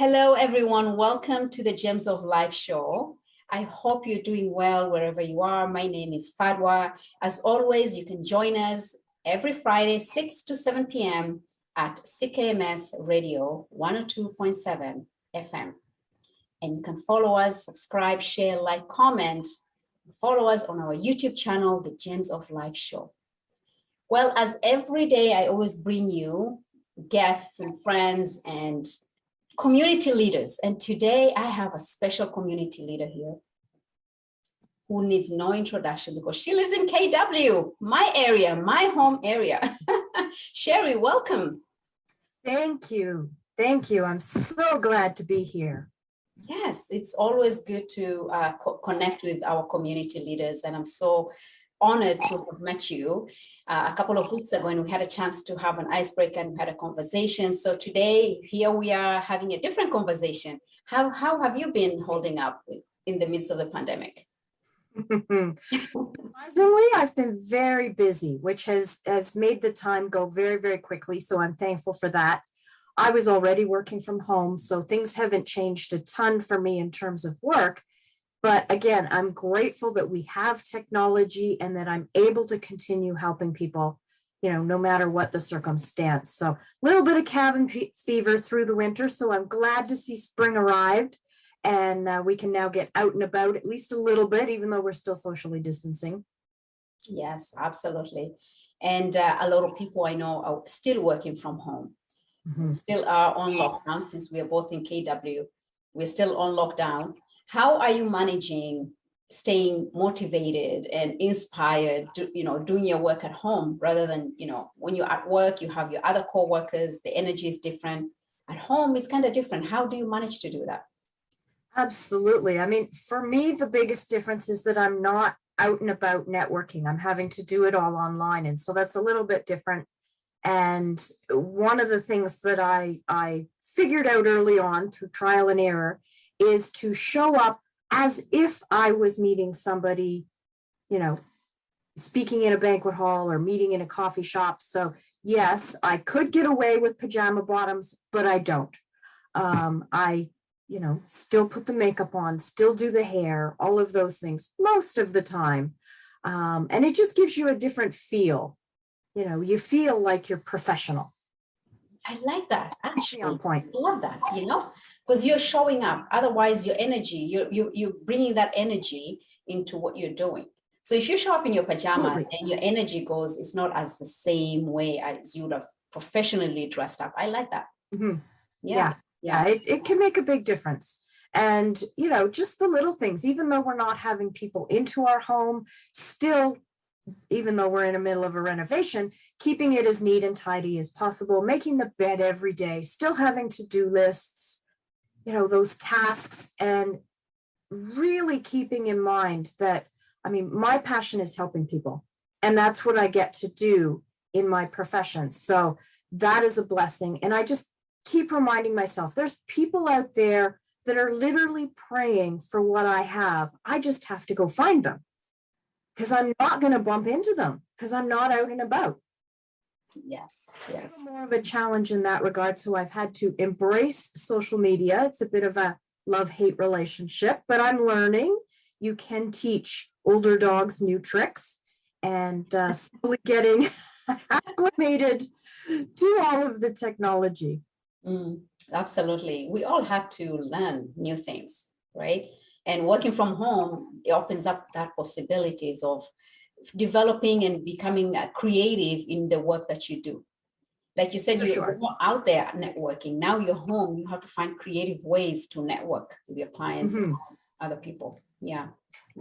Hello, everyone. Welcome to the Gems of Life show. I hope you're doing well wherever you are. My name is Fadwa. As always, you can join us every Friday, 6 to 7 p.m. at CKMS Radio 102.7 FM. And you can follow us, subscribe, share, like, comment. Follow us on our YouTube channel, The Gems of Life show. Well, as every day, I always bring you guests and friends and community leaders. And today I have a special community leader here who needs no introduction because she lives in KW, my area, my home area. Sherry, welcome. Thank you. Thank you. I'm so glad to be here. Yes, it's always good to connect with our community leaders. And I'm so honored to have met you a couple of weeks ago, and we had a chance to have an icebreaker and we had a conversation. So today, here we are having a different conversation. How have you been holding up in the midst of the pandemic? Surprisingly, I've been very busy, which has made the time go very, very quickly. So I'm thankful for that. I was already working from home, so things haven't changed a ton for me in terms of work. But again, I'm grateful that we have technology and that I'm able to continue helping people, no matter what the circumstance. So a little bit of cabin fever through the winter. So I'm glad to see spring arrived and we can now get out and about at least a little bit, even though we're still socially distancing. Yes, absolutely. And a lot of people I know are still working from home. Mm-hmm. Still are on lockdown since we are both in KW. We're still on lockdown. How are you managing staying motivated and inspired, doing your work at home rather than, when you're at work, you have your other coworkers, the energy is different. At home, it's kind of different. How do you manage to do that? Absolutely. I mean, for me, the biggest difference is that I'm not out and about networking. I'm having to do it all online. And so that's a little bit different. And one of the things that I figured out early on through trial and error is to show up as if I was meeting somebody, speaking in a banquet hall or meeting in a coffee shop. So yes, I could get away with pajama bottoms, but I don't. I still put the makeup on, still do the hair, all of those things most of the time. And it just gives you a different feel. You feel like you're professional. I like that. Actually, on point. I love that, because you're showing up. Otherwise, your energy, you're bringing that energy into what you're doing. So if you show up in your pajama and your energy goes, it's not as the same way as you would have professionally dressed up. I like that. Mm-hmm. Yeah. It can make a big difference. And, just the little things, even though we're not having people into our home, still, even though we're in the middle of a renovation, keeping it as neat and tidy as possible, making the bed every day, still having to-do lists, those tasks, and really keeping in mind that, my passion is helping people. And that's what I get to do in my profession. So that is a blessing. And I just keep reminding myself, there's people out there that are literally praying for what I have. I just have to go find them, because I'm not going to bump into them because I'm not out and about. Yes. More of a challenge in that regard. So I've had to embrace social media. It's a bit of a love-hate relationship, but I'm learning. You can teach older dogs new tricks and slowly getting acclimated to all of the technology. Absolutely. We all had to learn new things, right? And working from home, it opens up that possibilities of developing and becoming creative in the work that you do. Like you said, you're not out there networking. Now you're home, you have to find creative ways to network with your clients and other people. Yeah.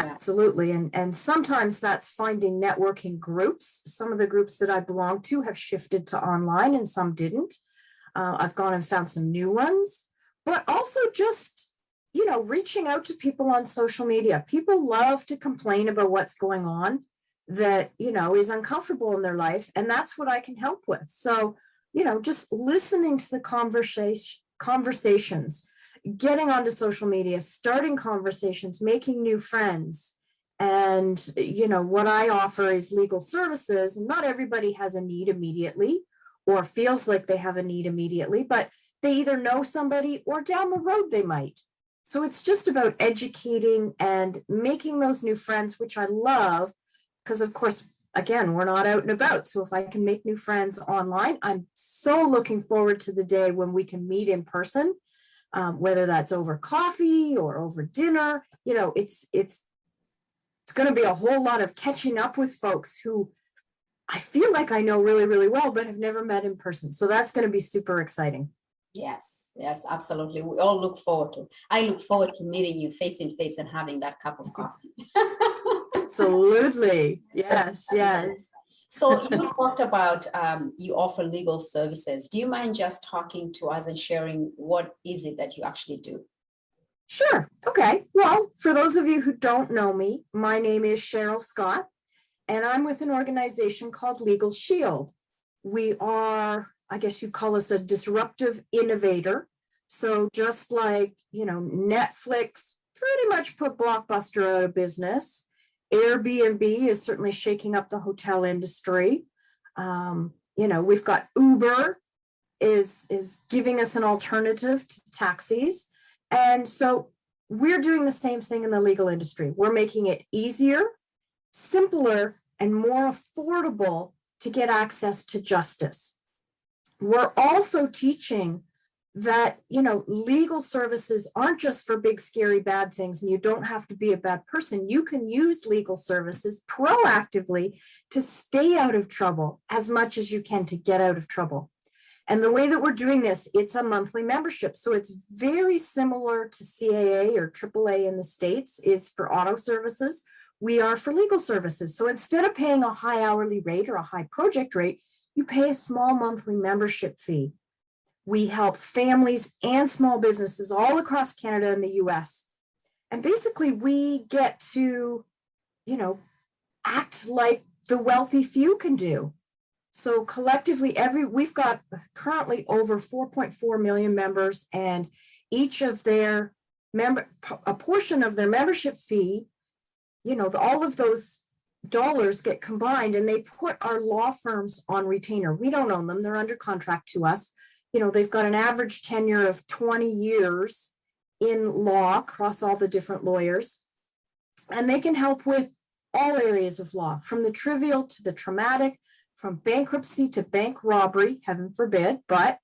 Absolutely. And sometimes that's finding networking groups. Some of the groups that I belong to have shifted to online and some didn't. I've gone and found some new ones, but also just reaching out to people on social media. People love to complain about what's going on that, is uncomfortable in their life. And that's what I can help with. So, just listening to the conversations, getting onto social media, starting conversations, making new friends. And, what I offer is legal services. And not everybody has a need immediately or feels like they have a need immediately, but they either know somebody or down the road they might. So it's just about educating and making those new friends, which I love, because of course, again, we're not out and about. So if I can make new friends online, I'm so looking forward to the day when we can meet in person, whether that's over coffee or over dinner. You know, it's going to be a whole lot of catching up with folks who I feel like I know really, really well, but have never met in person. So that's going to be super exciting. Yes, yes, absolutely. We all look forward to. I look forward to meeting you face to face and having that cup of coffee. Absolutely. Yes, yes. So you talked about you offer legal services. Do you mind just talking to us and sharing what is it that you actually do? Sure. Okay. Well, for those of you who don't know me, my name is Cheryl Scott, and I'm with an organization called Legal Shield. We are, I guess you call us a disruptive innovator. So just like, you know, Netflix pretty much put Blockbuster out of business, Airbnb is certainly shaking up the hotel industry. You know, we've got Uber is giving us an alternative to taxis. And so we're doing the same thing in the legal industry. We're making it easier, simpler, and more affordable to get access to justice. We're also teaching that, you know, legal services aren't just for big, scary, bad things, and you don't have to be a bad person. You can use legal services proactively to stay out of trouble as much as you can to get out of trouble. And the way that we're doing this, it's a monthly membership. So it's very similar to CAA or AAA in the States is for auto services. We are for legal services. So instead of paying a high hourly rate or a high project rate, you pay a small monthly membership fee. We help families and small businesses all across Canada and the US. And basically we get to, you know, act like the wealthy few can do. So collectively, we've got currently over 4.4 million members, and each of their a portion of their membership fee, you know, all of those dollars get combined and they put our law firms on retainer. We don't own them. They're under contract to us. You know, they've got an average tenure of 20 years in law across all the different lawyers, and they can help with all areas of law, from the trivial to the traumatic, from bankruptcy to bank robbery, heaven forbid, but,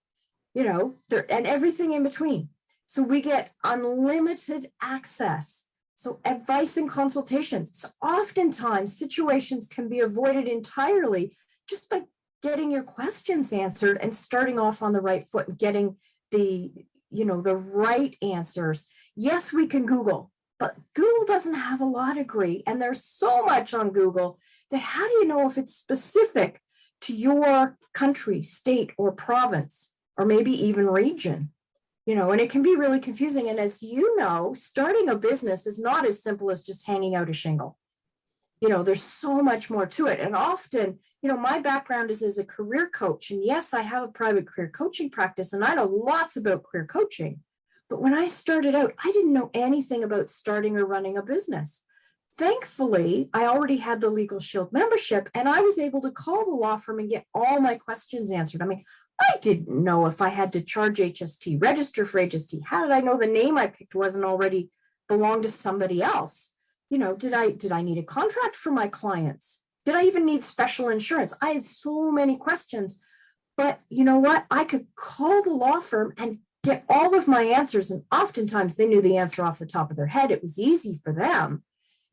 you know, and everything in between. So we get unlimited access. So advice and consultations. So oftentimes situations can be avoided entirely just by getting your questions answered and starting off on the right foot and getting the, you know, the right answers. Yes, we can Google, but Google doesn't have a law degree, and there's so much on Google that how do you know if it's specific to your country, state, or province, or maybe even region? You know, and it can be really confusing. And as you know, starting a business is not as simple as just hanging out a shingle. You know, there's so much more to it. And often, you know, my background is as a career coach. And yes, I have a private career coaching practice, and I know lots about career coaching. But when I started out, I didn't know anything about starting or running a business. Thankfully, I already had the Legal Shield membership, and I was able to call the law firm and get all my questions answered. I mean, I didn't know if I had to charge HST, register for HST. How did I know the name I picked wasn't already belonged to somebody else? You know, did I need a contract for my clients? Did I even need special insurance? I had so many questions, but you know what? I could call the law firm and get all of my answers, and oftentimes they knew the answer off the top of their head. It was easy for them.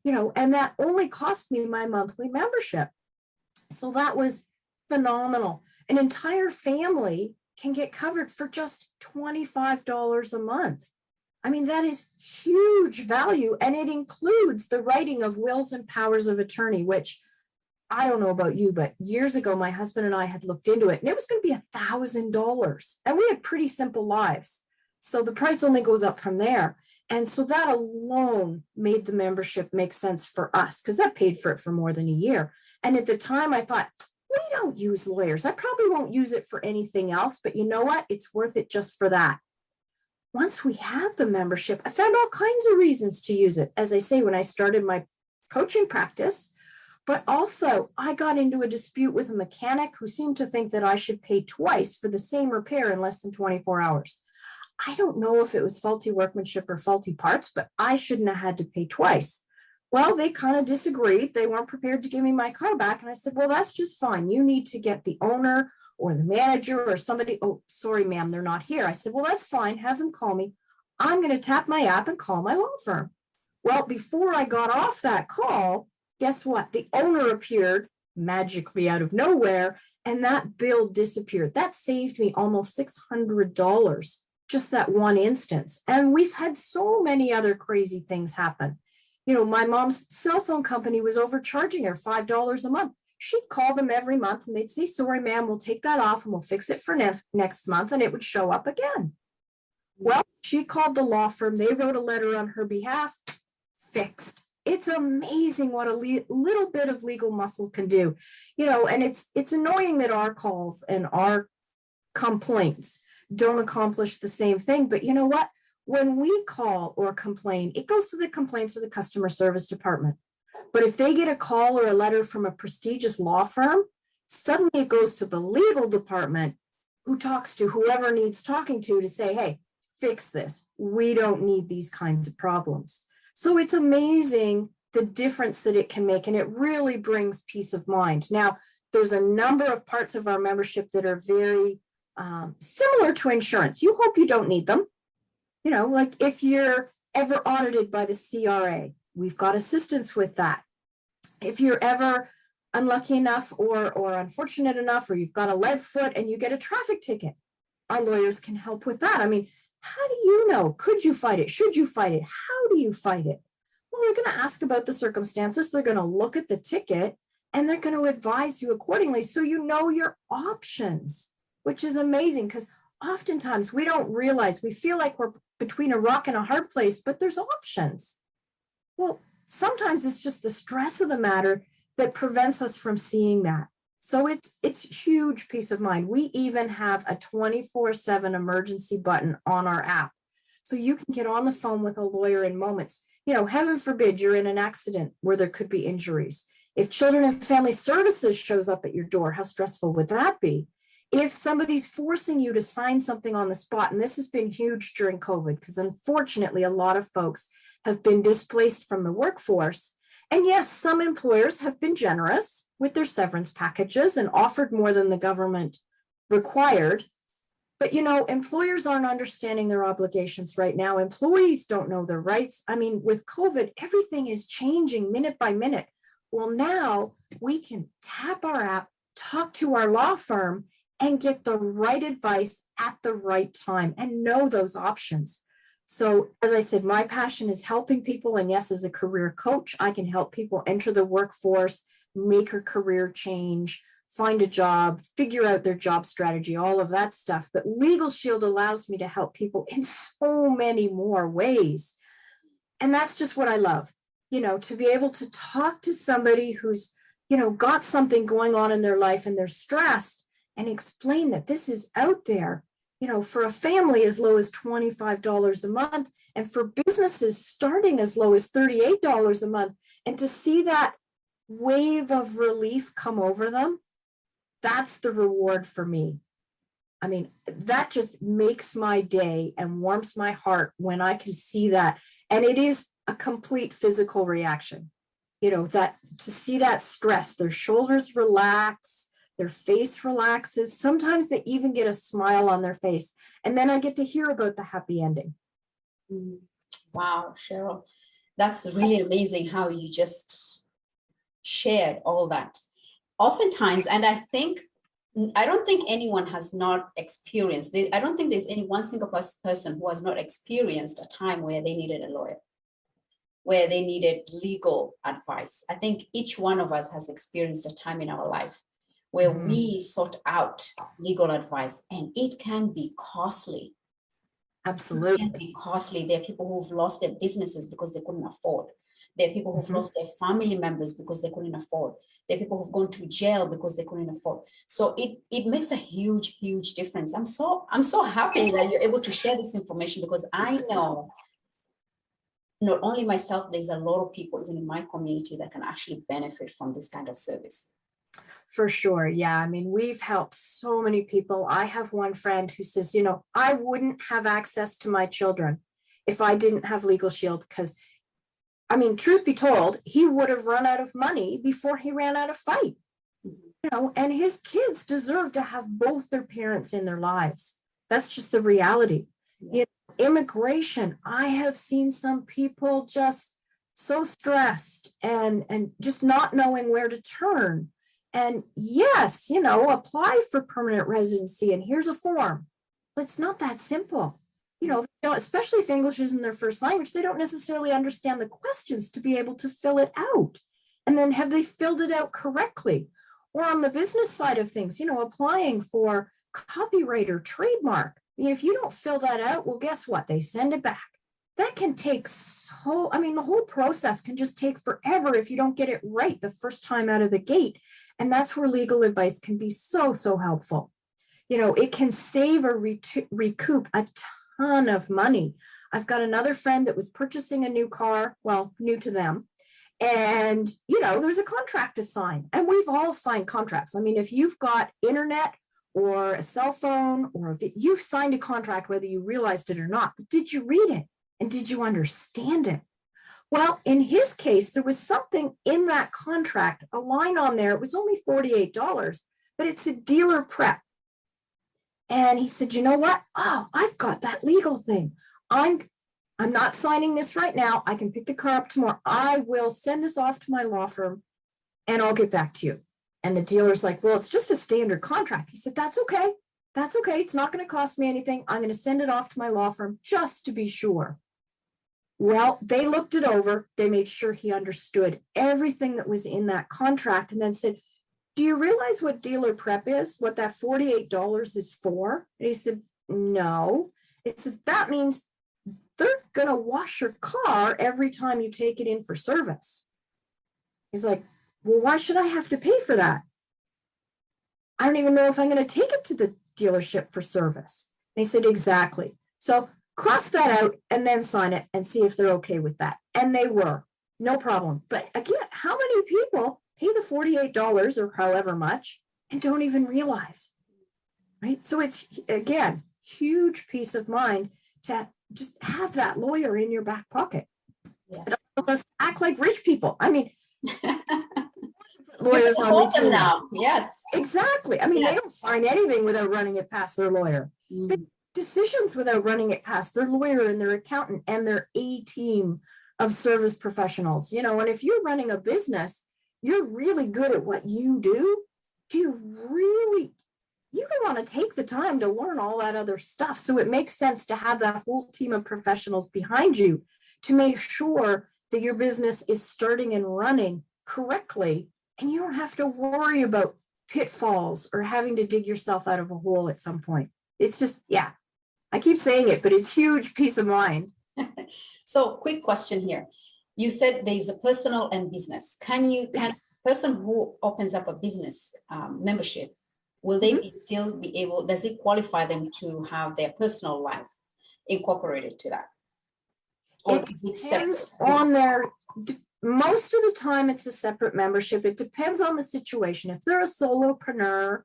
You know, and that only cost me my monthly membership. So that was phenomenal. An entire family can get covered for just $25 a month. I mean, that is huge value. And it includes the writing of wills and powers of attorney, which I don't know about you, but years ago, my husband and I had looked into it, and it was going to be $1,000. And we had pretty simple lives. So the price only goes up from there. And so that alone made the membership make sense for us, because that paid for it for more than a year. And at the time I thought, we don't use lawyers. I probably won't use it for anything else, but you know what? It's worth it just for that. Once we had the membership, I found all kinds of reasons to use it. As I say, when I started my coaching practice, But also, I got into a dispute with a mechanic who seemed to think that I should pay twice for the same repair in less than 24 hours. I don't know if it was faulty workmanship or faulty parts, but I shouldn't have had to pay twice. Well, they kind of disagreed. They weren't prepared to give me my car back. And I said, well, that's just fine. You need to get the owner or the manager or somebody. Oh, sorry, ma'am, they're not here. I said, well, that's fine. Have them call me. I'm going to tap my app and call my law firm. Well, before I got off that call, guess what? The owner appeared magically out of nowhere, and that bill disappeared. That saved me almost $600, just that one instance. And we've had so many other crazy things happen. You know, my mom's cell phone company was overcharging her $5 a month. She'd call them every month and they'd say, sorry, ma'am, we'll take that off and we'll fix it for next month, and it would show up again. Well, she called the law firm. They wrote a letter on her behalf. Fixed. It's amazing what a little bit of legal muscle can do, you know, and it's annoying that our calls and our complaints don't accomplish the same thing. But you know what? When we call or complain, it goes to the complaints of the customer service department. But if they get a call or a letter from a prestigious law firm, suddenly it goes to the legal department, who talks to whoever needs talking to say, hey, fix this. We don't need these kinds of problems. So it's amazing the difference that it can make, and it really brings peace of mind. Now, there's a number of parts of our membership that are very similar to insurance. You hope you don't need them. You know, like if you're ever audited by the CRA, we've got assistance with that. If you're ever unlucky enough or unfortunate enough, or you've got a lead foot and you get a traffic ticket, our lawyers can help with that. I mean, how do you know? Could you fight it? Should you fight it? How do you fight it? Well, they're going to ask about the circumstances. They're going to look at the ticket and they're going to advise you accordingly, so you know your options, which is amazing, because oftentimes we don't realize, we feel like we're between a rock and a hard place, but there's options. Well, sometimes it's just the stress of the matter that prevents us from seeing that. So it's huge peace of mind. We even have a 24/7 emergency button on our app. So you can get on the phone with a lawyer in moments. You know, heaven forbid you're in an accident where there could be injuries. If Children and Family Services shows up at your door, how stressful would that be? If somebody's forcing you to sign something on the spot, and this has been huge during COVID, because unfortunately a lot of folks have been displaced from the workforce. And yes, some employers have been generous with their severance packages and offered more than the government required. But, you know, employers aren't understanding their obligations right now. Employees don't know their rights. I mean, with COVID, everything is changing minute by minute. Well, now we can tap our app, talk to our law firm, and get the right advice at the right time and know those options. So as I said, my passion is helping people. And yes, as a career coach, I can help people enter the workforce, make a career change, find a job, figure out their job strategy, all of that stuff. But Legal Shield allows me to help people in so many more ways. And that's just what I love, you know, to be able to talk to somebody who's, you know, got something going on in their life and they're stressed, and explain that this is out there, you know, for a family as low as $25 a month, and for businesses starting as low as $38 a month. And to see that wave of relief come over them, that's the reward for me. I mean, that just makes my day and warms my heart when I can see that. And it is a complete physical reaction, you know, that to see that stress, their shoulders relax, their face relaxes. Sometimes they even get a smile on their face. And then I get to hear about the happy ending. Wow, Cheryl, that's really amazing how you just shared all that. Oftentimes, and I don't think anyone has not experienced, I don't think there's any one single person who has not experienced a time where they needed a lawyer, where they needed legal advice. I think each one of us has experienced a time in our life where we sought out legal advice, and it can be costly. Absolutely. It can be costly. There are people who've lost their businesses because they couldn't afford. There are people who've lost their family members because they couldn't afford. There are people who've gone to jail because they couldn't afford. So it makes a huge, huge difference. I'm so happy that you're able to share this information, because I know not only myself, there's a lot of people even in my community that can actually benefit from this kind of service. For sure. Yeah. I mean, we've helped so many people. I have one friend who says, I wouldn't have access to my children if I didn't have Legal Shield, because, I mean, truth be told, he would have run out of money before he ran out of fight. And his kids deserve to have both their parents in their lives. That's just the reality. Yeah. Immigration, I have seen some people just so stressed and just not knowing where to turn. And yes, apply for permanent residency and here's a form, but it's not that simple. Especially if English isn't their first language, they don't necessarily understand the questions to be able to fill it out. And then have they filled it out correctly? Or on the business side of things, applying for copyright or trademark. If you don't fill that out, well, guess what? They send it back. That can take the whole process can just take forever if you don't get it right the first time out of the gate. And that's where legal advice can be so, so helpful. It can save or recoup a ton of money. I've got another friend that was purchasing a new car, well, new to them. And, there's a contract to sign. And we've all signed contracts. I mean, if you've got internet or a cell phone you've signed a contract, whether you realized it or not, but did you read it? And did you understand it? Well, in his case, there was something in that contract, a line on there. It was only $48, but it's a dealer prep. And he said, you know what? Oh, I've got that legal thing. I'm not signing this right now. I can pick the car up tomorrow. I will send this off to my law firm and I'll get back to you. And the dealer's like, well, it's just a standard contract. He said, that's okay. That's okay. It's not going to cost me anything. I'm going to send it off to my law firm just to be sure. Well, they looked it over. They made sure he understood everything that was in that contract and then said, do you realize what dealer prep is? What that $48 is for? And he said, no. It said, that means they're going to wash your car every time you take it in for service. He's like, well, why should I have to pay for that? I don't even know if I'm going to take it to the dealership for service. They said, exactly. So cross that out and then sign it and see if they're okay with that. And they were, no problem. But again, how many people pay the $48 or however much and don't even realize, right? So it's, again, huge peace of mind to just have that lawyer in your back pocket. Yes. Let's act like rich people. I mean, lawyers on them now. Yes, exactly. I mean, yes. They don't sign anything without running it past their lawyer. They make decisions without running it past their lawyer and their accountant and their A team of service professionals. And if you're running a business, you're really good at what you do. You don't want to take the time to learn all that other stuff. So it makes sense to have that whole team of professionals behind you to make sure that your business is starting and running correctly. And you don't have to worry about pitfalls or having to dig yourself out of a hole at some point. It's just, yeah, I keep saying it, but it's huge peace of mind. So quick question here. You said there's a personal and business. Can a person who opens up a business membership, will they still be able, does it qualify them to have their personal life incorporated to that? Or It is it separate? on their, most of the time it's a separate membership. It depends on the situation. If they're a solopreneur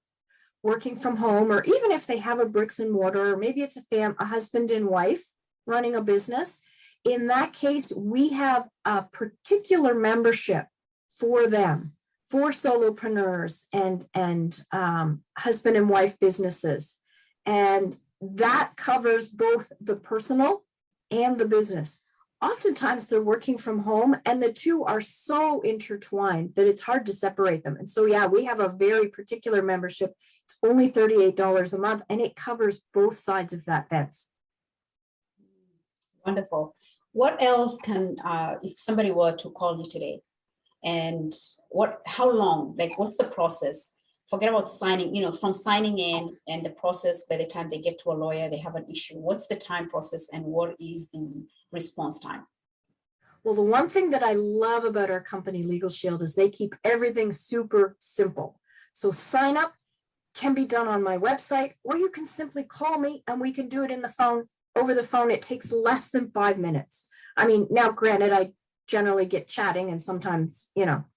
working from home, or even if they have a bricks and mortar, or maybe it's a husband and wife running a business, in that case, we have a particular membership for them, for solopreneurs and husband and wife businesses. And that covers both the personal and the business. Oftentimes they're working from home and the two are so intertwined that it's hard to separate them. And so, yeah, we have a very particular membership. It's only $38 a month and it covers both sides of that fence. Wonderful. What else can, if somebody were to call you today, and how long, like what's the process? Forget about signing, from signing in and the process by the time they get to a lawyer, they have an issue. What's the time process and what is the response time? Well, the one thing that I love about our company, Legal Shield, is they keep everything super simple. So sign up can be done on my website, or you can simply call me and we can do it over the phone. It takes less than 5 minutes. I mean, now granted, I generally get chatting, and sometimes,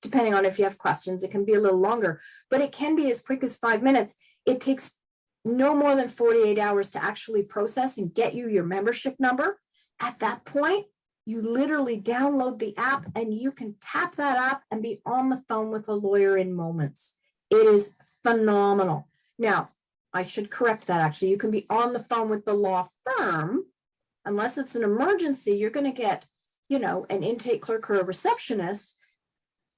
depending on if you have questions, it can be a little longer, but it can be as quick as 5 minutes. It takes no more than 48 hours to actually process and get you your membership number. At that point, you literally download the app and you can tap that app and be on the phone with a lawyer in moments. It is phenomenal. Now, I should correct that actually. You can be on the phone with the law firm. Unless it's an emergency, you're going to get, an intake clerk or a receptionist.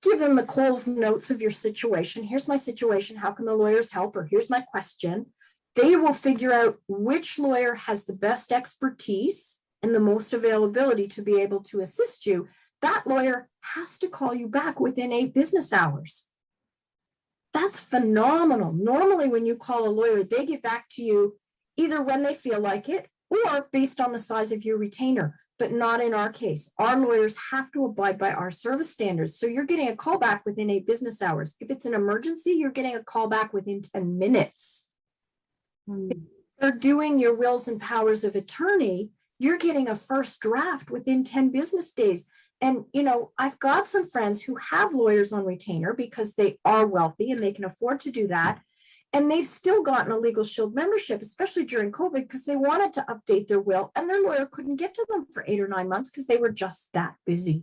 Give them the Coles notes of your situation. Here's my situation. How can the lawyers help? Or here's my question. They will figure out which lawyer has the best expertise and the most availability to be able to assist you. That lawyer has to call you back within 8 business hours. That's phenomenal. Normally, when you call a lawyer, they get back to you either when they feel like it or based on the size of your retainer, but not in our case. Our lawyers have to abide by our service standards. So you're getting a call back within 8 business hours. If it's an emergency, you're getting a call back within 10 minutes. If you're doing your wills and powers of attorney, you're getting a first draft within 10 business days. And, I've got some friends who have lawyers on retainer because they are wealthy and they can afford to do that. And they've still gotten a Legal Shield membership, especially during COVID, because they wanted to update their will and their lawyer couldn't get to them for 8 or 9 months because they were just that busy.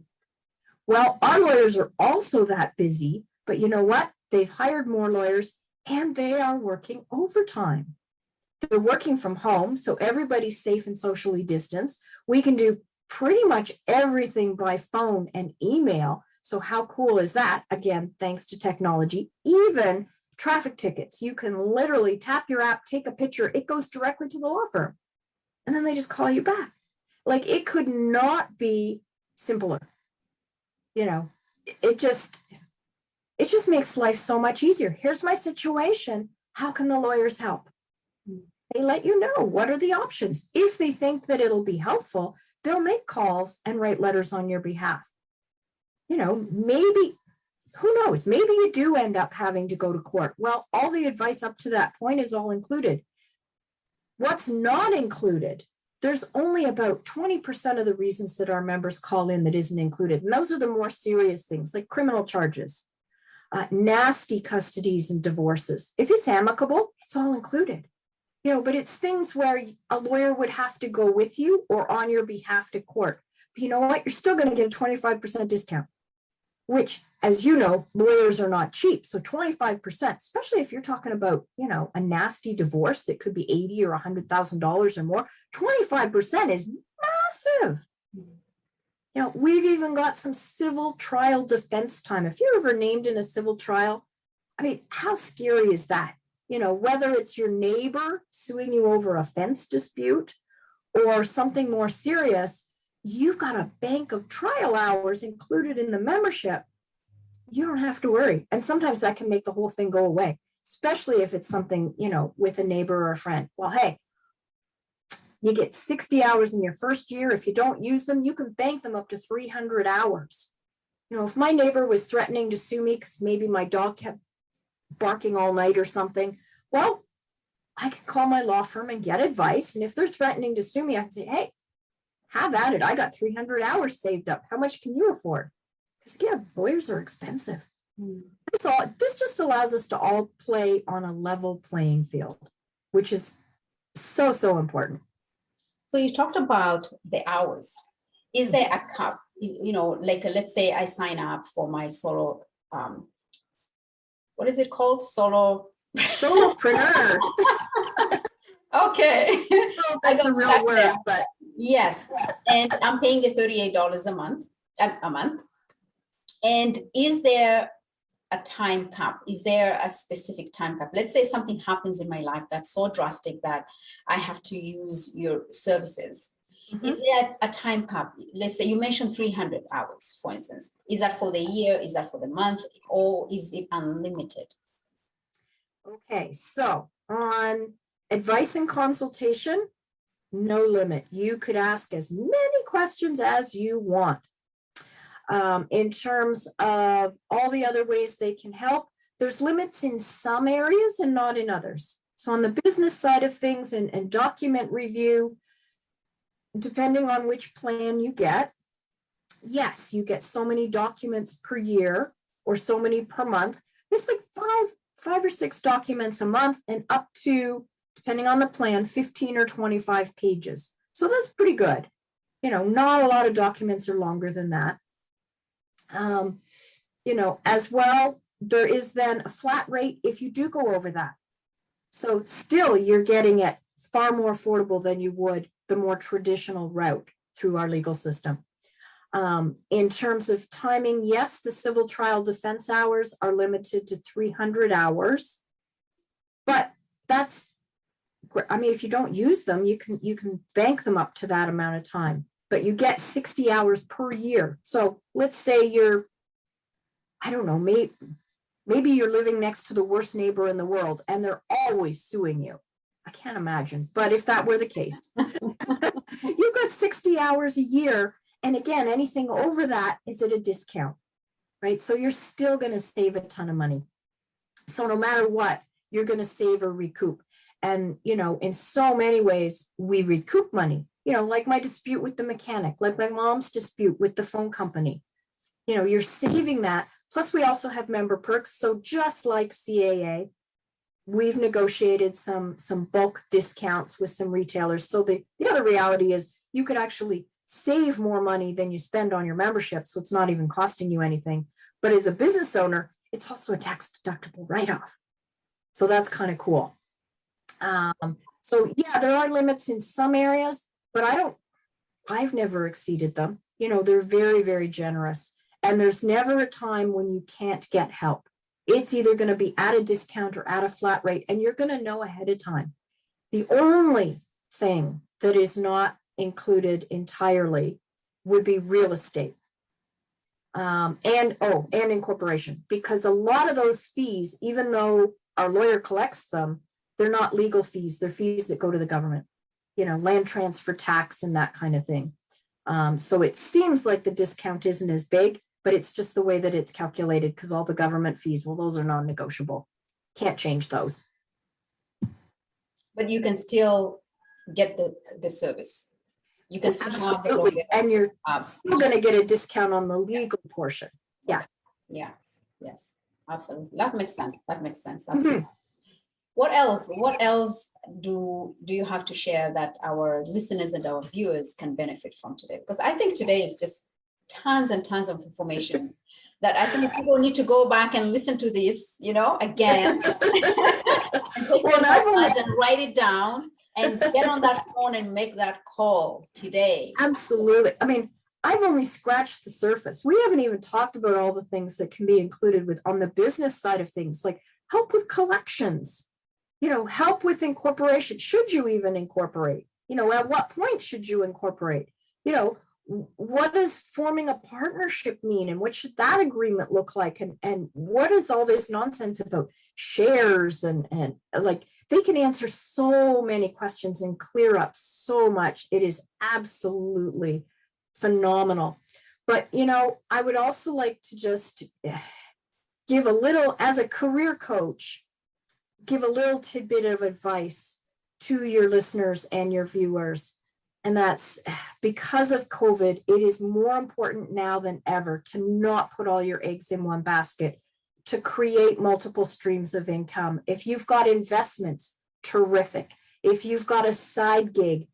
Well, our lawyers are also that busy, but you know what? They've hired more lawyers and they are working overtime. They're working from home, so everybody's safe and socially distanced. We can do pretty much everything by phone and email. So how cool is that? Again, thanks to technology. Even traffic tickets, you can literally tap your app, take a picture, it goes directly to the law firm, and then they just call you back. Like, it could not be simpler. It just makes life so much easier. Here's my situation. How can the lawyers help? They let you know what are the options. If they think that it'll be helpful, they'll make calls and write letters on your behalf. Maybe, who knows, maybe you do end up having to go to court. Well, all the advice up to that point is all included. What's not included, there's only about 20% of the reasons that our members call in that isn't included. And those are the more serious things, like criminal charges, nasty custodies and divorces. If it's amicable, it's all included. But it's things where a lawyer would have to go with you or on your behalf to court. But you know what? You're still going to get a 25% discount, which, as you know, lawyers are not cheap. So 25%, especially if you're talking about, a nasty divorce that could be $80,000 or $100,000 or more, 25% is massive. We've even got some civil trial defense time. If you're ever named in a civil trial, I mean, how scary is that? Whether it's your neighbor suing you over a fence dispute or something more serious, you've got a bank of trial hours included in the membership. You don't have to worry. And sometimes that can make the whole thing go away, especially if it's something, with a neighbor or a friend. Well, hey, you get 60 hours in your first year. If you don't use them, you can bank them up to 300 hours. If my neighbor was threatening to sue me because maybe my dog kept barking all night or something, well, I can call my law firm and get advice. And if they're threatening to sue me, I can say, hey, have at it. I got 300 hours saved up. How much can you afford? Because again, lawyers are expensive. This just allows us to all play on a level playing field, which is so, so important. So you talked about the hours. Is there a cap? Let's say I sign up for my solo, what is it called? Solopreneur. Okay. That's a real word, but yes. And I'm paying the $38 a month. And is there a time cap? Is there a specific time cap? Let's say something happens in my life that's so drastic that I have to use your services. Mm-hmm. Is there a time cap? Let's say you mentioned 300 hours, for instance. Is that for the year? Is that for the month? Or is it unlimited? Okay, so on advice and consultation, no limit. You could ask as many questions as you want. In terms of all the other ways they can help, there's limits in some areas and not in others. So on the business side of things and document review, depending on which plan you get, yes, you get so many documents per year or so many per month. It's like five or six documents a month and up to, depending on the plan, 15 or 25 pages. So that's pretty good. You know, not a lot of documents are longer than that. You know, as well, there is then a flat rate if you do go over that. So still you're getting it far more affordable than you would the more traditional route through our legal system. In terms of timing, yes, the civil trial defense hours are limited to 300 hours, but that's, I mean, if you don't use them, you can bank them up to that amount of time, but you get 60 hours per year. So let's say you're, I don't know, maybe you're living next to the worst neighbor in the world and they're always suing you. I can't imagine, but if that were the case, you've got 60 hours a year. And again, anything over that is at a discount, right? So you're still going to save a ton of money. So no matter what, you're going to save or recoup. And, you know, in so many ways, we recoup money, you know, like my dispute with the mechanic, like my mom's dispute with the phone company. You know, you're saving that. Plus, we also have member perks. So just like CAA, we've negotiated some bulk discounts with some retailers. So the other reality is you could actually save more money than you spend on your membership. So it's not even costing you anything. But as a business owner, it's also a tax deductible write-off. So that's kind of cool. So yeah, there are limits in some areas, but I've never exceeded them. You know, they're very, very generous. And there's never a time when you can't get help. It's either going to be at a discount or at a flat rate, and you're going to know ahead of time. The only thing that is not included entirely would be real estate. And incorporation, because a lot of those fees, even though our lawyer collects them, they're not legal fees. They're fees that go to the government, you know, land transfer tax and that kind of thing. So it seems like the discount isn't as big, but it's just the way that it's calculated because all the government fees, well, those are non-negotiable. Can't change those. But you can still get the service. You can still have the lawyer. And you're still going to get a discount on the legal portion. Yeah. Yes. Yes. Absolutely. That makes sense. That makes sense. Absolutely. Mm-hmm. What else do you have to share that our listeners and our viewers can benefit from today? Because I think today is just tons and tons of information that I think people need to go back and listen to this, you know, again, and take and write it down and get on that phone and make that call today. Absolutely. I mean, I've only scratched the surface. We haven't even talked about all the things that can be included with on the business side of things, like help with collections, you know, help with incorporation. Should you even incorporate? You know, at what point should you incorporate? You know, what does forming a partnership mean? And what should that agreement look like? And what is all this nonsense about shares and like, they can answer so many questions and clear up so much. It is absolutely phenomenal. But, you know, I would also like to just give a little, as a career coach, give a little tidbit of advice to your listeners and your viewers. And that's because of COVID, it is more important now than ever to not put all your eggs in one basket, to create multiple streams of income. If you've got investments, terrific. If you've got a side gig,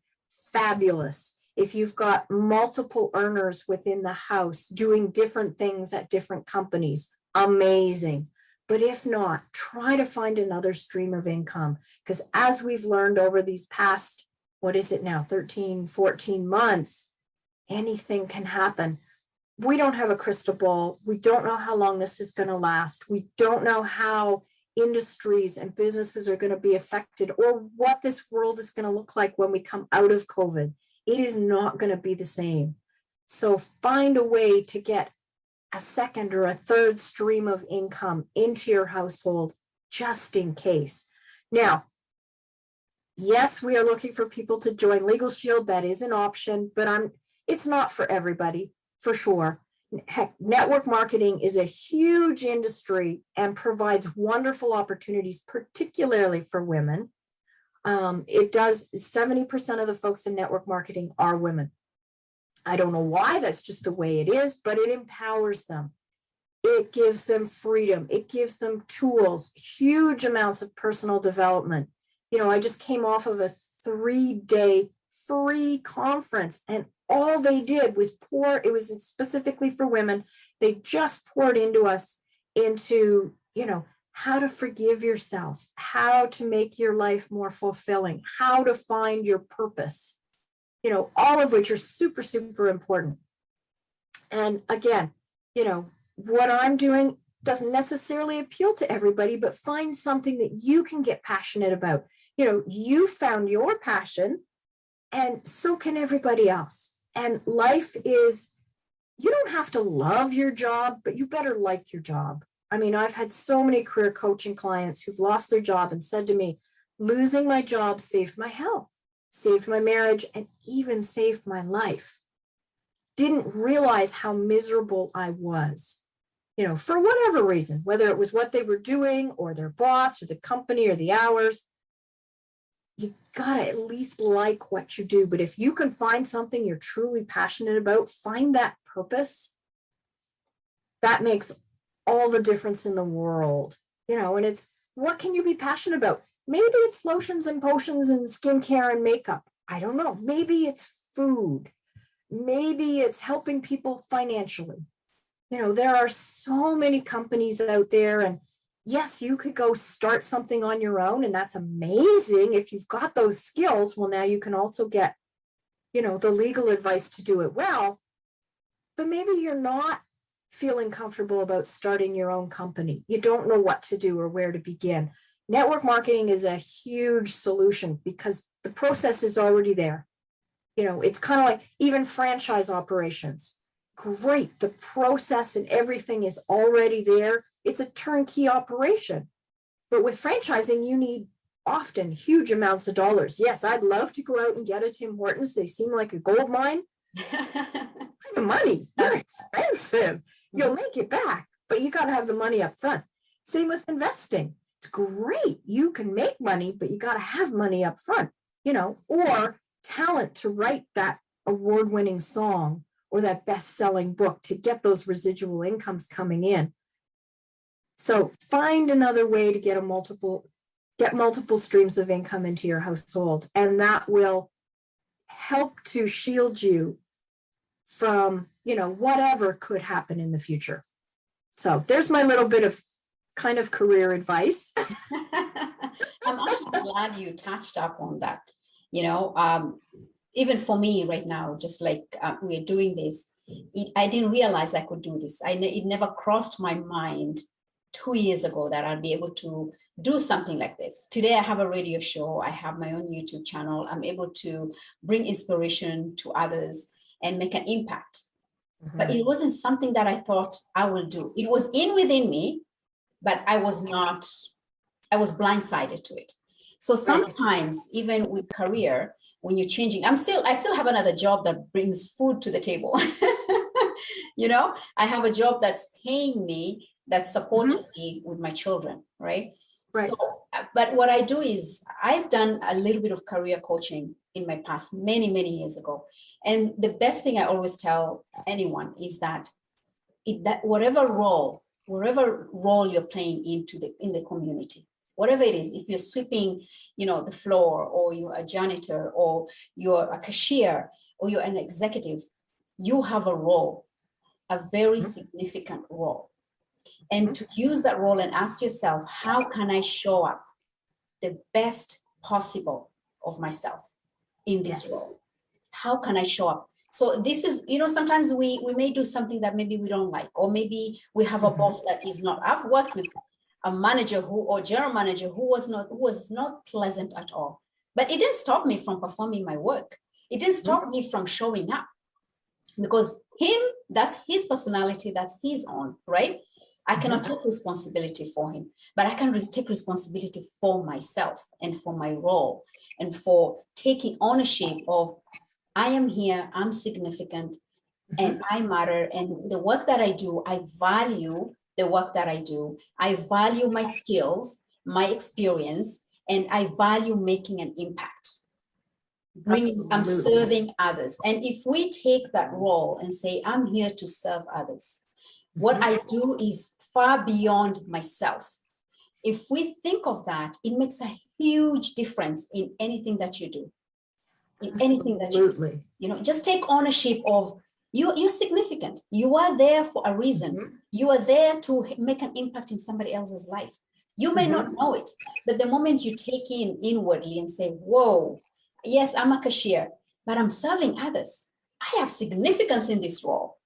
fabulous. If you've got multiple earners within the house doing different things at different companies, amazing. But if not, try to find another stream of income. Because as we've learned over these past, what is it now, 13, 14 months, anything can happen. We don't have a crystal ball. We don't know how long this is going to last. We don't know how industries and businesses are going to be affected or what this world is going to look like when we come out of COVID. It is not going to be the same. So find a way to get a second or a third stream of income into your household just in case. Now, yes, we are looking for people to join Legal Shield. That is an option, but it's not for everybody, for sure. Heck, network marketing is a huge industry and provides wonderful opportunities, particularly for women. It does, 70% of the folks in network marketing are women. I don't know why, that's just the way it is, but it empowers them. It gives them freedom. It gives them tools, huge amounts of personal development. You know, I just came off of a 3-day free conference, and all they did was pour, it was specifically for women. They just poured into us into, you know, how to forgive yourself, how to make your life more fulfilling, how to find your purpose, you know, all of which are super, super important. And again, you know, what I'm doing doesn't necessarily appeal to everybody, but find something that you can get passionate about. You know, you found your passion, and so can everybody else. And life is, you don't have to love your job, but you better like your job. I mean, I've had so many career coaching clients who've lost their job and said to me, losing my job saved my health, saved my marriage, and even saved my life. Didn't realize how miserable I was, you know, for whatever reason, whether it was what they were doing or their boss or the company or the hours. You gotta at least like what you do. But if you can find something you're truly passionate about, find that purpose, that makes all the difference in the world. You know, and it's, what can you be passionate about? Maybe it's lotions and potions and skincare and makeup. I don't know. Maybe it's food. Maybe it's helping people financially. You know, there are so many companies out there, and yes, you could go start something on your own, and that's amazing. If you've got those skills, well, now you can also get, you know, the legal advice to do it well. But maybe you're not feeling comfortable about starting your own company. You don't know what to do or where to begin. Network marketing is a huge solution because the process is already there. You know, it's kind of like even franchise operations. Great. The process and everything is already there. It's a turnkey operation. But with franchising, you need often huge amounts of dollars. Yes, I'd love to go out and get a Tim Hortons. They seem like a gold mine. The money, they're expensive. You'll make it back, but you got to have the money up front. Same with investing. It's great. You can make money, but you got to have money up front, you know, or talent to write that award-winning song or that best-selling book to get those residual incomes coming in. So find another way to get multiple streams of income into your household, and that will help to shield you from, you know, whatever could happen in the future. So there's my little bit of kind of career advice. I'm actually glad you touched up on that. You know, even for me right now, just like we're doing this, I didn't realize I could do this. It never crossed my mind 2 years ago that I'd be able to do something like this. Today, I have a radio show. I have my own YouTube channel. I'm able to bring inspiration to others and make an impact. Mm-hmm. But it wasn't something that I thought I will do. It was within me, but I was blindsided to it. So sometimes, even with career, when you're changing, I still have another job that brings food to the table. You know, I have a job that's paying me, that's supporting me with my children, right? So, but what I do is I've done a little bit of career coaching in my past, many, many years ago. And the best thing I always tell anyone is that whatever role you're playing in the community, whatever it is, if you're sweeping, you know, the floor, or you're a janitor, or you're a cashier, or you're an executive, you have a role, a very significant role. And to use that role and ask yourself, how can I show up the best possible of myself in this role? How can I show up? So this is, you know, sometimes we may do something that maybe we don't like, or maybe we have a boss that is not. I've worked with a manager or general manager who was not pleasant at all. But it didn't stop me from performing my work. It didn't stop me from showing up, because that's his personality, that's his own, right? I cannot take responsibility for him, but I can take responsibility for myself and for my role, and for taking ownership of, I am here, I'm significant, and I matter. And the work that I do, I value the work that I do. I value my skills, my experience, and I value making an impact. I'm Absolutely. serving others. And if we take that role and say, I'm here to serve others, what I do is far beyond myself. If we think of that, it makes a huge difference in anything that you do. In anything that you do. You know, just take ownership of you're significant. You are there for a reason. You are there to make an impact in somebody else's life. You may not know it, but the moment you take in inwardly and say, whoa, yes, I'm a cashier, but I'm serving others. I have significance in this role.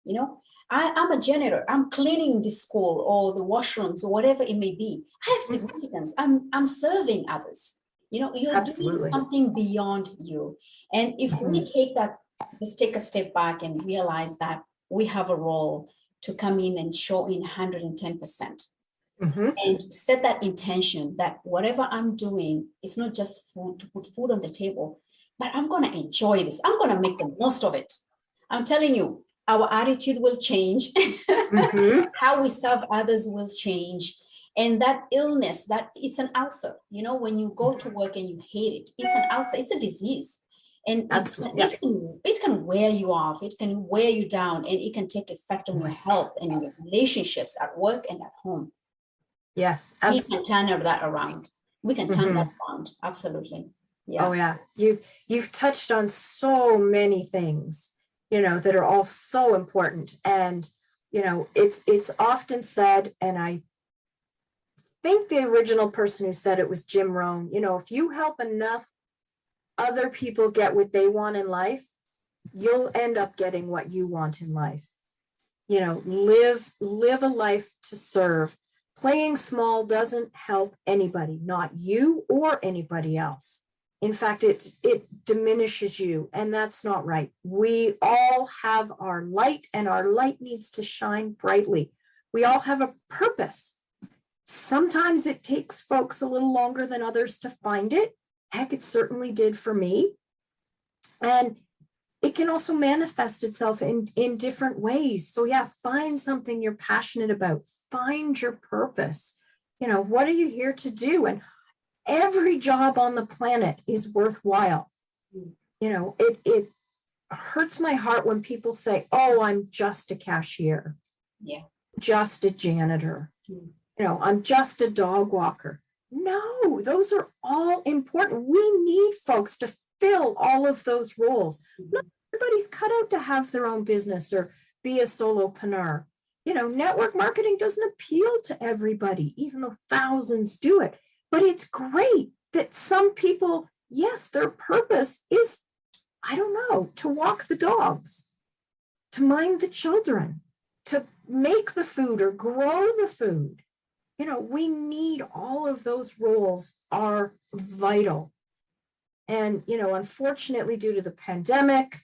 You know, I'm a janitor. I'm cleaning the school or the washrooms or whatever it may be. I have significance. I'm serving others. You know, you're doing something beyond you. And if we take that, just take a step back and realize that we have a role to come in and show in 110%. And set that intention that whatever I'm doing, it's not just food to put food on the table, but I'm going to enjoy this. I'm going to make the most of it. I'm telling you, our attitude will change. How we serve others will change. And that illness, that it's an ulcer. You know, when you go to work and you hate it, it's an ulcer, it's a disease. And it can wear you off, it can wear you down, and it can take effect on your health and your relationships at work and at home. Yes, absolutely. We can turn that around. We can turn that around. Absolutely. Yeah. Oh yeah. You've touched on so many things, you know, that are all so important. And, you know, it's often said, and I think the original person who said it was Jim Rohn, you know, if you help enough other people get what they want in life, you'll end up getting what you want in life. You know, live a life to serve. Playing small doesn't help anybody, not you or anybody else. In fact, it diminishes you, and that's not right. We all have our light, and our light needs to shine brightly. We all have a purpose. Sometimes it takes folks a little longer than others to find it. Heck, it certainly did for me. And it can also manifest itself in different ways. So yeah, find something you're passionate about. Find your purpose. You know, what are you here to do? And every job on the planet is worthwhile. You know, it hurts my heart when people say, oh, I'm just a cashier. Yeah. Just a janitor. You know, I'm just a dog walker. No, those are all important. We need folks to fill all of those roles. Not everybody's cut out to have their own business or be a solopreneur. You know, network marketing doesn't appeal to everybody, even though thousands do it. But it's great that some people, yes, their purpose is, I don't know, to walk the dogs, to mind the children, to make the food or grow the food. You know, we need all of those roles are vital. And, you know, unfortunately, due to the pandemic,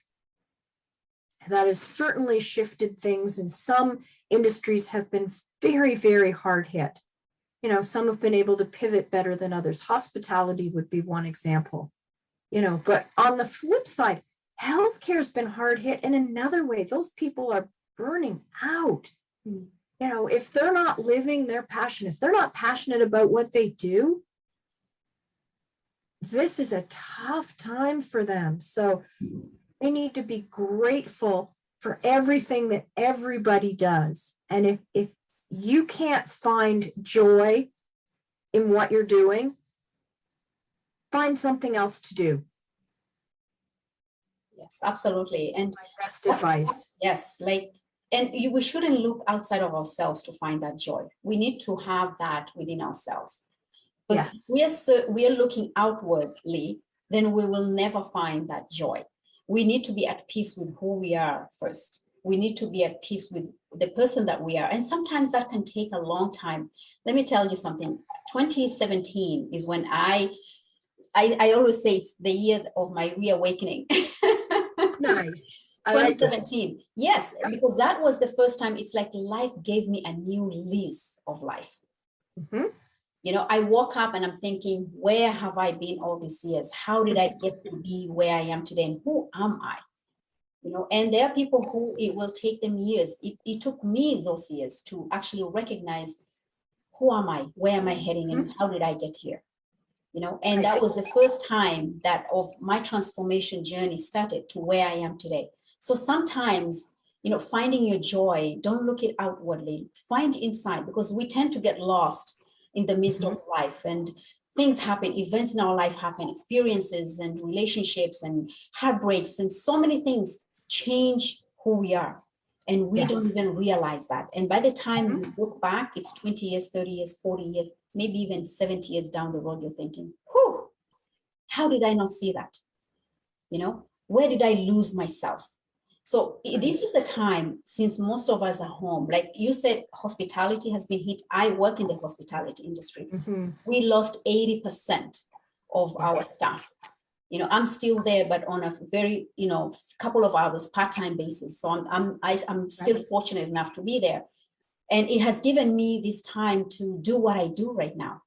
that has certainly shifted things, and some industries have been very, very hard hit. You know, some have been able to pivot better than others. Hospitality would be one example, you know, but on the flip side, healthcare has been hard hit in another way. Those people are burning out. You know, if they're not living their passion, if they're not passionate about what they do, this is a tough time for them. So we need to be grateful for everything that everybody does. And if you can't find joy in what you're doing, find something else to do. Yes, absolutely. And my best advice. Yes, like, and we shouldn't look outside of ourselves to find that joy. We need to have that within ourselves. Because if we are looking outwardly, then we will never find that joy. We need to be at peace with who we are first. We need to be at peace with the person that we are. And sometimes that can take a long time. Let me tell you something. 2017 is when I always say it's the year of my reawakening. Nice. 2017. Yes, because that was the first time it's like life gave me a new lease of life. You know, I woke up and I'm thinking, where have I been all these years? How did I get to be where I am today? And who am I? You know, and there are people who it will take them years. It took me those years to actually recognize, who am I? Where am I heading? And how did I get here? and that was the first time that of my transformation journey started to where I am today. So sometimes, finding your joy, don't look it outwardly, find inside, because we tend to get lost in the midst of life, and things happen, events in our life happen, experiences and relationships and heartbreaks and so many things change who we are. And we don't even realize that. And by the time you look back, it's 20 years, 30 years, 40 years, maybe even 70 years down the road, you're thinking, whew, how did I not see that? Where did I lose myself? So this is the time, since most of us are home, like you said, hospitality has been hit. I work in the hospitality industry. We lost 80% of our staff. I'm still there, but on a very, couple of hours part-time basis. So I'm still fortunate enough to be there. And it has given me this time to do what I do right now.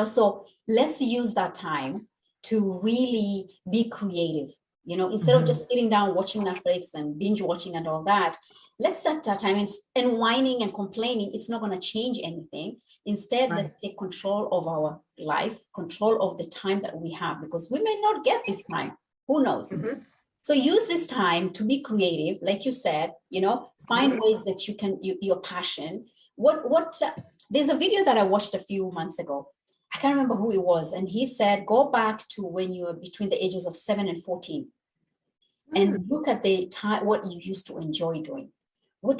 So let's use that time to really be creative. Instead of just sitting down watching Netflix and binge watching and all that, let's set that time, and whining and complaining, it's not going to change anything. Instead, let's take control of our life, control of the time that we have, because we may not get this time. Who knows? So use this time to be creative, like you said, find ways that you can, your passion. There's a video that I watched a few months ago. I can't remember who it was. And he said, go back to when you were between the ages of 7 and 14 and look at the time, what you used to enjoy doing. What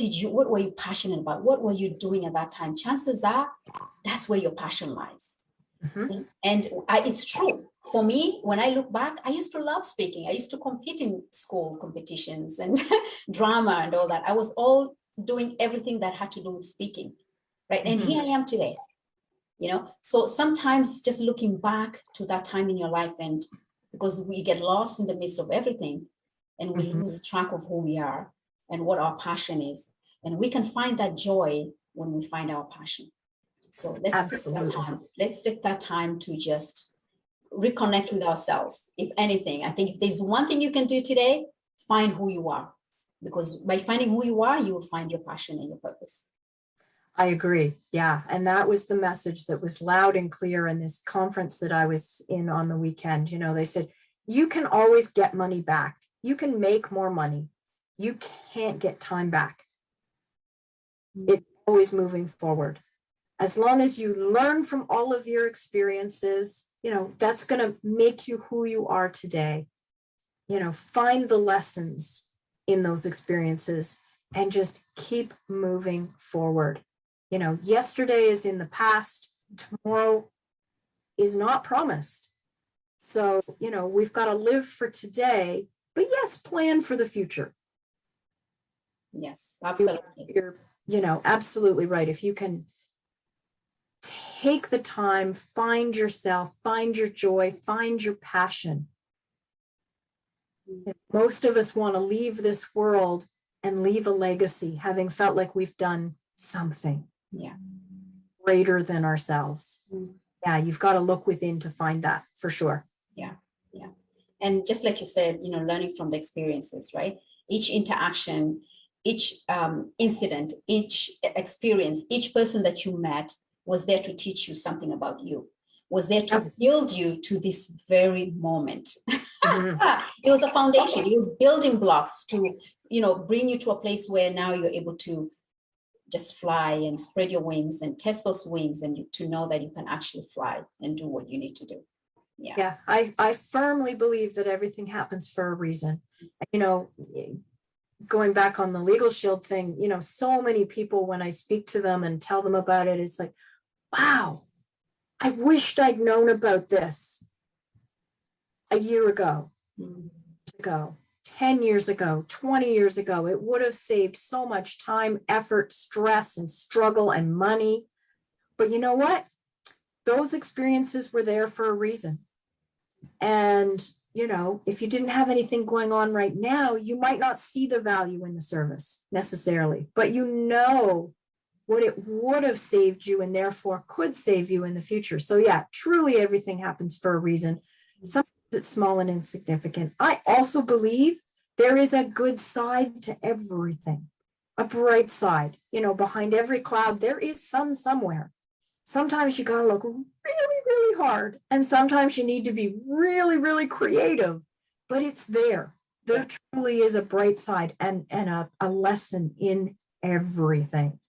were you passionate about? What were you doing at that time? Chances are that's where your passion lies. And it's true. For me, when I look back, I used to love speaking. I used to compete in school competitions and drama and all that. I was all doing everything that had to do with speaking, right? And here I am today. So sometimes just looking back to that time in your life, and because we get lost in the midst of everything and we lose track of who we are and what our passion is, and we can find that joy when we find our passion. So let's take that time to just reconnect with ourselves. If anything, I think if there's one thing you can do today, find who you are, because by finding who you are, you will find your passion and your purpose. I agree. Yeah. And that was the message that was loud and clear in this conference that I was in on the weekend. They said, you can always get money back. You can make more money. You can't get time back. It's always moving forward. As long as you learn from all of your experiences, that's going to make you who you are today. Find the lessons in those experiences and just keep moving forward. Yesterday is in the past, tomorrow is not promised. So, we've got to live for today, but yes, plan for the future. Yes, absolutely. You're, absolutely right. If you can take the time, find yourself, find your joy, find your passion. Most of us want to leave this world and leave a legacy, having felt like we've done something greater than ourselves. Yeah, you've got to look within to find that, for sure. Yeah. And just like you said, learning from the experiences, right? Each interaction, each incident, each experience, each person that you met was there to teach you something about you, was there to build you to this very moment. It was a foundation. It was building blocks to, bring you to a place where now you're able to just fly and spread your wings and test those wings, and to know that you can actually fly and do what you need to do. Yeah, I firmly believe that everything happens for a reason. Going back on the Legal Shield thing, so many people, when I speak to them and tell them about it, it's like, wow, I wished I'd known about this a year ago, 10 years ago, 20 years ago. It would have saved so much time, effort, stress, and struggle and money. But you know what? Those experiences were there for a reason. And, if you didn't have anything going on right now, you might not see the value in the service necessarily, but what it would have saved you and therefore could save you in the future. So yeah, truly everything happens for a reason. Sometimes it's small and insignificant. I also believe there is a good side to everything, a bright side. Behind every cloud, there is sun somewhere. sometimes you got to look really, really hard. And sometimes you need to be really, really creative, but it's there. There truly is a bright side and a lesson in everything.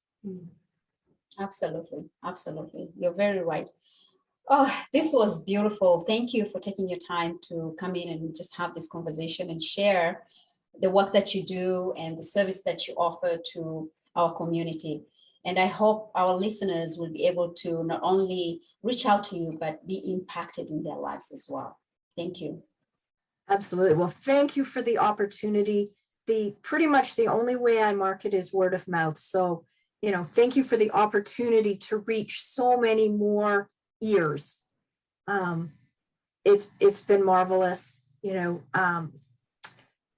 Absolutely. Absolutely. You're very right. Oh, this was beautiful. Thank you for taking your time to come in and just have this conversation and share the work that you do and the service that you offer to our community. And I hope our listeners will be able to not only reach out to you, but be impacted in their lives as well. Thank you. Absolutely. Well, thank you for the opportunity. Pretty much the only way I market is word of mouth. So, thank you for the opportunity to reach so many more ears. It's been marvelous.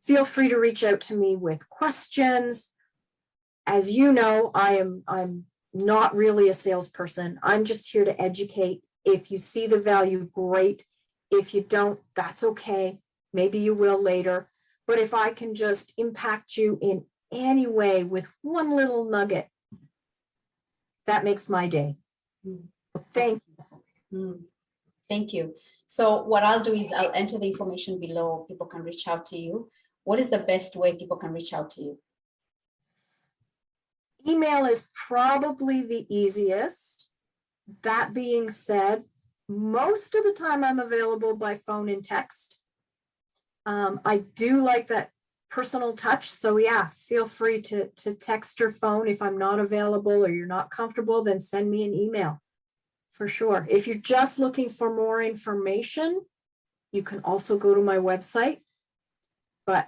Feel free to reach out to me with questions. As you know, I'm not really a salesperson. I'm just here to educate. If you see the value, great. If you don't, that's okay. Maybe you will later. But if I can just impact you in any way with one little nugget, that makes my day. Thank you. Thank you. So what I'll do is I'll enter the information below. People can reach out to you. What is the best way people can reach out to you? Email is probably the easiest. That being said, most of the time I'm available by phone and text. I do like that personal touch. So yeah, feel free to text or phone. If I'm not available or you're not comfortable, then send me an email for sure. If you're just looking for more information, you can also go to my website. But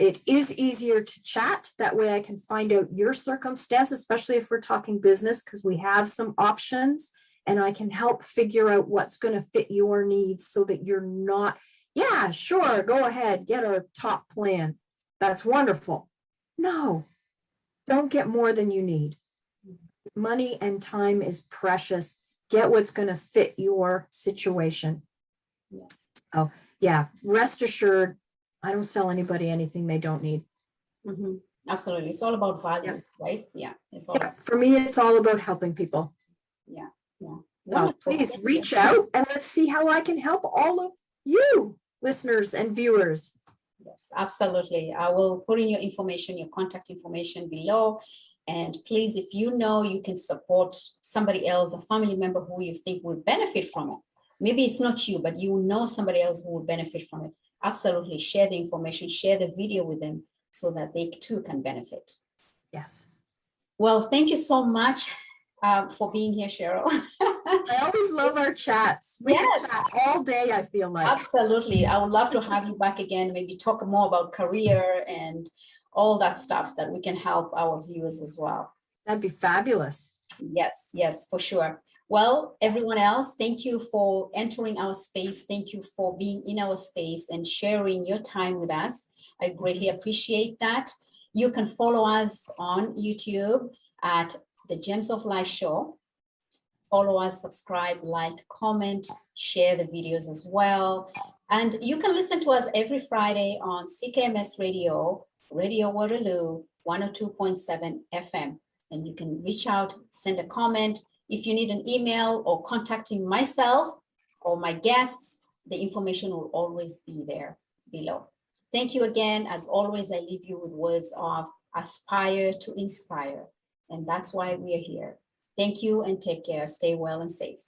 it is easier to chat. That way I can find out your circumstance, especially if we're talking business, because we have some options and I can help figure out what's going to fit your needs so that you're not, yeah, sure, go ahead, get our top plan. That's wonderful. No, don't get more than you need. Money and time is precious. Get what's going to fit your situation. Yes. Oh, yeah, rest assured, I don't sell anybody anything they don't need. Absolutely. It's all about value, right? Yeah. It's all for me, it's all about helping people. Yeah. So please reach out and let's see how I can help all of you listeners and viewers. Yes, absolutely. I will put in your information, your contact information below. And please, if you know you can support somebody else, a family member who you think will benefit from it. Maybe it's not you, but you know somebody else who will benefit from it. Absolutely. Share the information, share the video with them so that they too can benefit. Yes. Well, thank you so much for being here, Cheryl. I always love our chats. We can chat all day, I feel like. Absolutely. I would love to have you back again, maybe talk more about career and all that stuff that we can help our viewers as well. That'd be fabulous. Yes, for sure. Well, everyone else, thank you for entering our space. Thank you for being in our space and sharing your time with us. I greatly appreciate that. You can follow us on YouTube at the Gems of Life Show. Follow us, subscribe, like, comment, share the videos as well. And you can listen to us every Friday on CKMS Radio, Radio Waterloo, 102.7 FM. And you can reach out, send a comment. If you need an email or contacting myself or my guests, the information will always be there below. Thank you again. As always, I leave you with words of aspire to inspire. And that's why we are here. Thank you and take care. Stay well and safe.